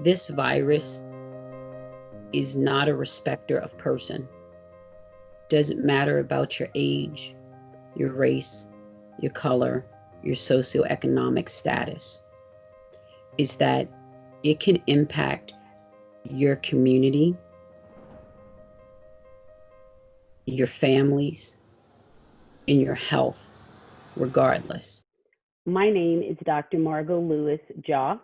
This virus is not a respecter of person. Doesn't matter about your age, your race, your color, your socioeconomic status. Is that it can impact your community, your families, and your health, regardless. My name is Dr. Margot Lewis Jaw.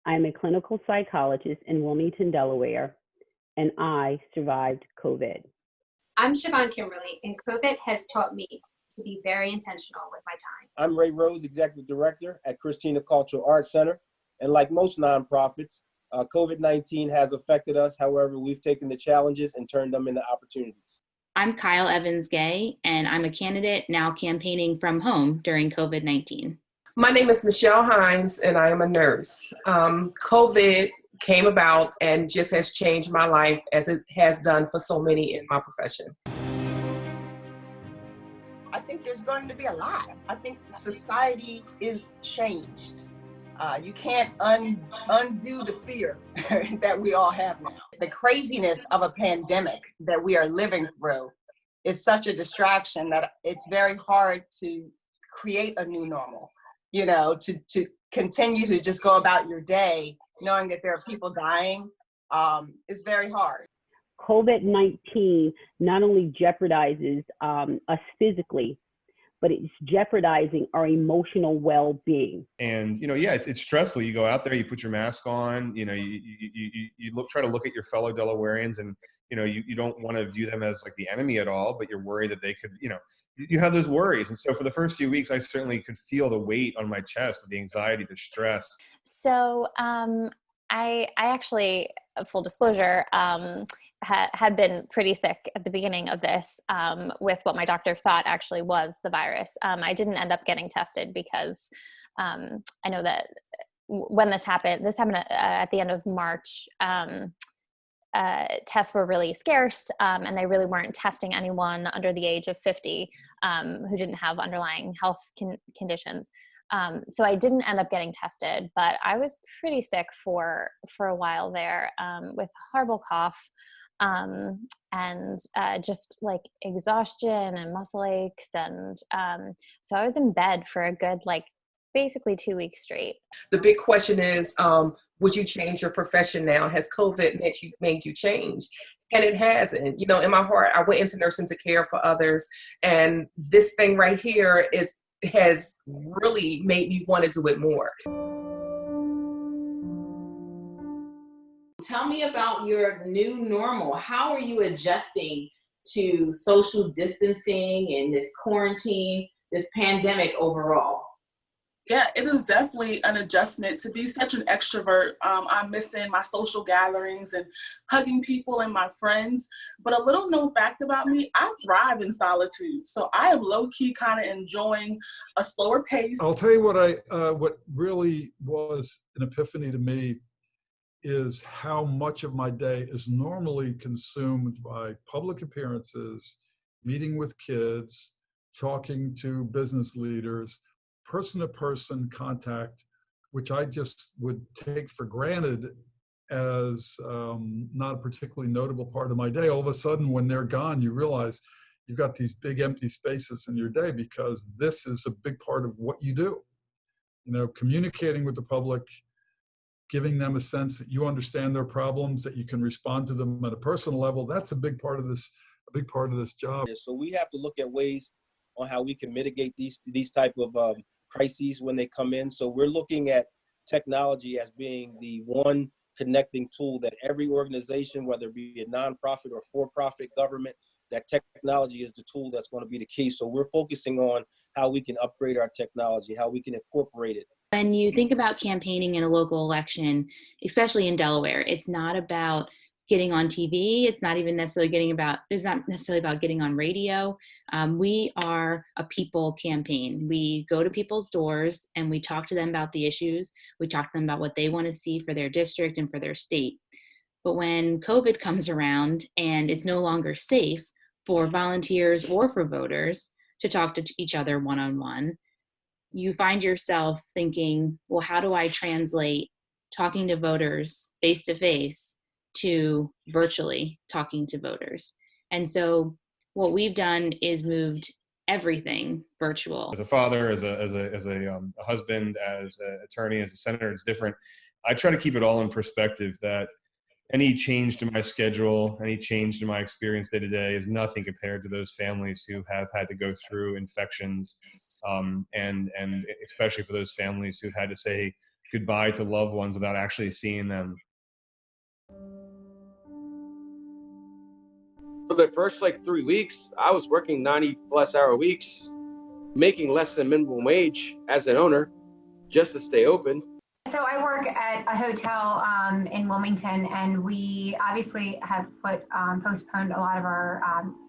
I'm a clinical psychologist in Wilmington, Delaware, and I survived COVID. I'm Siobhan Kimberly, and COVID has taught me to be very intentional with my time. I'm Ray Rose, Executive Director at Christina Cultural Arts Center. And like most nonprofits, COVID-19 has affected us. However, we've taken the challenges and turned them into opportunities. I'm Kyle Evans-Gay, and I'm a candidate now campaigning from home during COVID-19. My name is Nichelle Hines, and I am a nurse. COVID came about and just has changed my life as it has done for so many in my profession. I think there's going to be a lot. I think society is changed. You can't undo the fear that we all have now. The craziness of a pandemic that we are living through is such a distraction that it's very hard to create a new normal. You know, to continue to just go about your day knowing that there are people dying is very hard. COVID-19 not only jeopardizes us physically, but it's jeopardizing our emotional well-being. And, it's stressful. You go out there, you put your mask on, you try to look at your fellow Delawareans and, you don't want to view them as like the enemy at all, but you're worried that they could, you have those worries. And so for the first few weeks, I certainly could feel the weight on my chest of the anxiety, the stress. So I actually, full disclosure, had been pretty sick at the beginning of this with what my doctor thought actually was the virus. I didn't end up getting tested because I know that when this happened at the end of March. Tests were really scarce, and they really weren't testing anyone under the age of 50 who didn't have underlying health conditions. So I didn't end up getting tested, but I was pretty sick for a while there with a horrible cough and just like exhaustion and muscle aches. And so I was in bed for a good, basically 2 weeks straight. The big question is, would you change your profession now? Has COVID made you change? And it hasn't. In my heart, I went into nursing to care for others. And this thing right here has really made me want to do it more. Tell me about your new normal. How are you adjusting to social distancing and this quarantine, this pandemic overall? Yeah, it is definitely an adjustment to be such an extrovert. I'm missing my social gatherings and hugging people and my friends. But a little known fact about me, I thrive in solitude. So I am low-key kind of enjoying a slower pace. I'll tell you what really was an epiphany to me is how much of my day is normally consumed by public appearances, meeting with kids, talking to business leaders, person-to-person contact, which I just would take for granted as not a particularly notable part of my day. All of a sudden, when they're gone, you realize you've got these big empty spaces in your day because this is a big part of what you do. Communicating with the public, giving them a sense that you understand their problems, that you can respond to them at a personal level. That's a big part of this job. So we have to look at ways on how we can mitigate these type of crises when they come in. So we're looking at technology as being the one connecting tool that every organization, whether it be a nonprofit or for-profit government, that technology is the tool that's going to be the key. So we're focusing on how we can upgrade our technology, how we can incorporate it. When you think about campaigning in a local election, especially in Delaware, it's not about getting on TV. It's not necessarily about getting on radio. We are a people campaign. We go to people's doors and we talk to them about the issues. We talk to them about what they want to see for their district and for their state. But when COVID comes around and it's no longer safe for volunteers or for voters to talk to each other one-on-one, you find yourself thinking, well, how do I translate talking to voters face to face to virtually talking to voters. And so what we've done is moved everything virtual. As a father, as a husband, as an attorney, as a senator, it's different. I try to keep it all in perspective that any change to my schedule, any change to my experience day to day is nothing compared to those families who have had to go through infections, and especially for those families who've had to say goodbye to loved ones without actually seeing them. For the first 3 weeks, I was working 90+ hour weeks, making less than minimum wage as an owner, just to stay open. So I work at a hotel in Wilmington, and we obviously have postponed a lot of our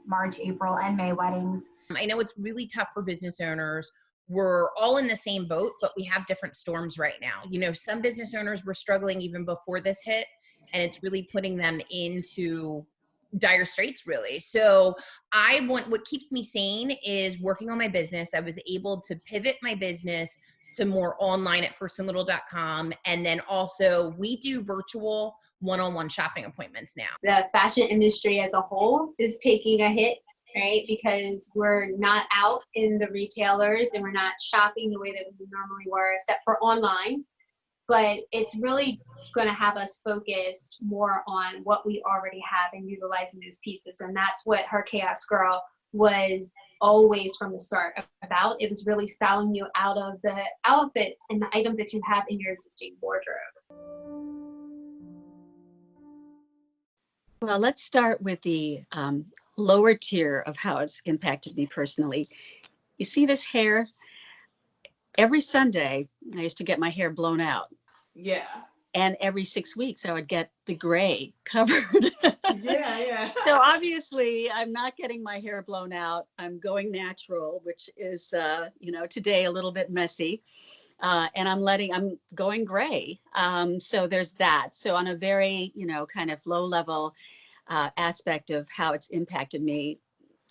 March, April, and May weddings. I know it's really tough for business owners. We're all in the same boat, but we have different storms right now. You know, some business owners were struggling even before this hit, and it's really putting them into dire straits, really. So what keeps me sane is working on my business. I was able to pivot my business to more online at firstandlittle.com. And then also we do virtual one-on-one shopping appointments now. The fashion industry as a whole is taking a hit, right? Because we're not out in the retailers and we're not shopping the way that we normally were, except for online. But it's really going to have us focused more on what we already have and utilizing those pieces. And that's what Her Chaos Girl was always from the start about. It was really styling you out of the outfits and the items that you have in your existing wardrobe. Well, let's start with the lower tier of how it's impacted me personally. You see this hair? Every Sunday, I used to get my hair blown out. Yeah. And every 6 weeks, I would get the gray covered. Yeah. So obviously, I'm not getting my hair blown out. I'm going natural, which is, today a little bit messy. And I'm going gray. So there's that. So on a very, kind of low level aspect of how it's impacted me,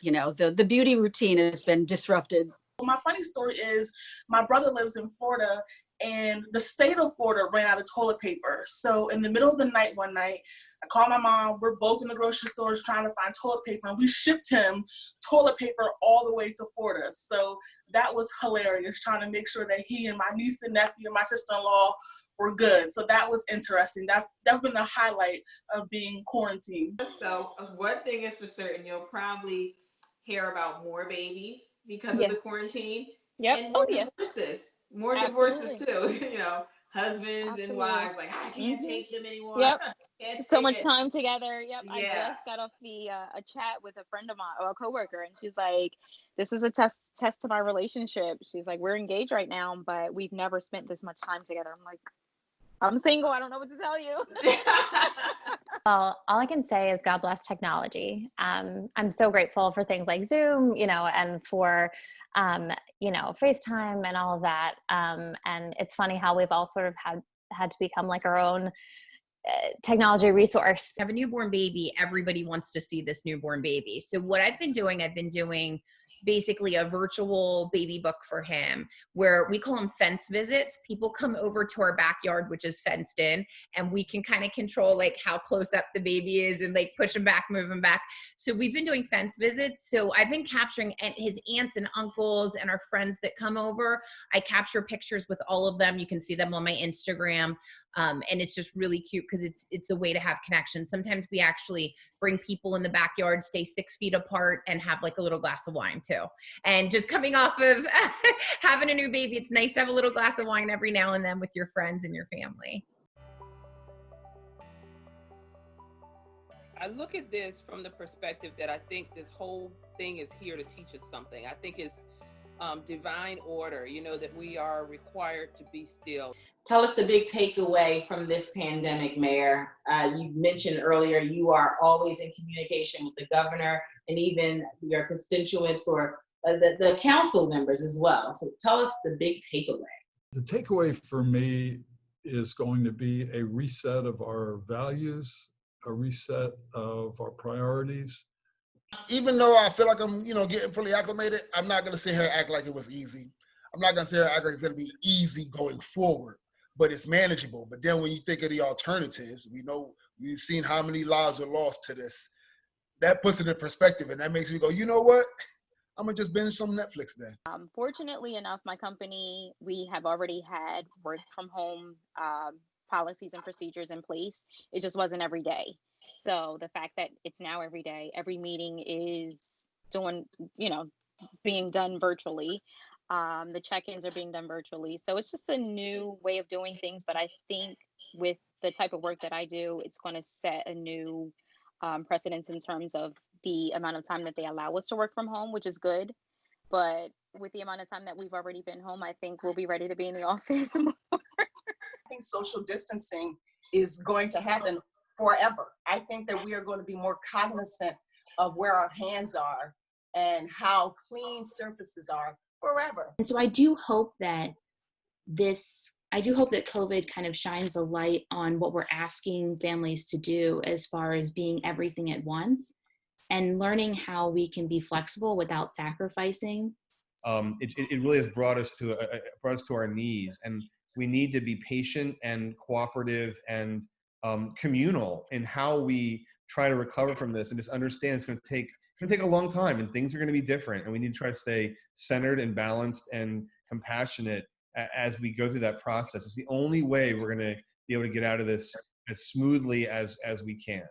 the beauty routine has been disrupted. My funny story is my brother lives in Florida, and the state of Florida ran out of toilet paper. So in the middle of the night one night, I called my mom. We're both in the grocery stores trying to find toilet paper, and we shipped him toilet paper all the way to Florida. So that was hilarious, trying to make sure that he and my niece and nephew and my sister-in-law were good. So that was interesting. That's been the highlight of being quarantined. So one thing is for certain, you'll probably hear about more babies because of the quarantine. Yep. And more divorces. More divorces too. Husbands and wives like, I can't take them anymore. Yep. So much it. time together. Yep. Yeah. I just got off a chat with a friend of mine, or a coworker, and she's like, this is a test to my relationship. She's like, we're engaged right now, but we've never spent this much time together. I'm like, I'm single. I don't know what to tell you. Well, all I can say is God bless technology. I'm so grateful for things like Zoom, and for, FaceTime and all of that. And it's funny how we've all sort of had to become like our own technology resource. Have a newborn baby, everybody wants to see this newborn baby. So what I've been doing basically a virtual baby book for him, where we call them fence visits. People come over to our backyard, which is fenced in, and we can kind of control how close up the baby is and push him back, move him back. So we've been doing fence visits. So I've been capturing his aunts and uncles and our friends that come over. I capture pictures with all of them. You can see them on my Instagram. And it's just really cute because it's a way to have connection. Sometimes we actually bring people in the backyard, stay 6 feet apart, and have a little glass of wine too. And just coming off of having a new baby, it's nice to have a little glass of wine every now and then with your friends and your family. I look at this from the perspective that I think this whole thing is here to teach us something. I think it's divine order, that we are required to be still. Tell us the big takeaway from this pandemic, Mayor. You mentioned earlier you are always in communication with the governor and even your constituents or the council members as well. So tell us the big takeaway. The takeaway for me is going to be a reset of our values, a reset of our priorities. Even though I feel like I'm, getting fully acclimated, I'm not going to sit here and act like it was easy. I'm not going to sit here and act like it's going to be easy going forward. but it's manageable. But then when you think of the alternatives, we've seen how many lives were lost to this. That puts it in perspective, and that makes me go, you know what? I'm gonna just binge some Netflix then. Fortunately enough, my company, we have already had work from home policies and procedures in place. It just wasn't every day. So the fact that it's now every day, every meeting is being done virtually. The check-ins are being done virtually. So it's just a new way of doing things. But I think with the type of work that I do, it's going to set a new precedence in terms of the amount of time that they allow us to work from home, which is good. But with the amount of time that we've already been home, I think we'll be ready to be in the office more. I think social distancing is going to happen forever. I think that we are going to be more cognizant of where our hands are and how clean surfaces are forever. And so I do hope that COVID kind of shines a light on what we're asking families to do as far as being everything at once and learning how we can be flexible without sacrificing. It really has brought us to our knees, and we need to be patient and cooperative and communal in how we try to recover from this, and just understand it's going to take a long time, and things are going to be different, and we need to try to stay centered and balanced and compassionate as we go through that process. It's the only way we're going to be able to get out of this as smoothly as we can.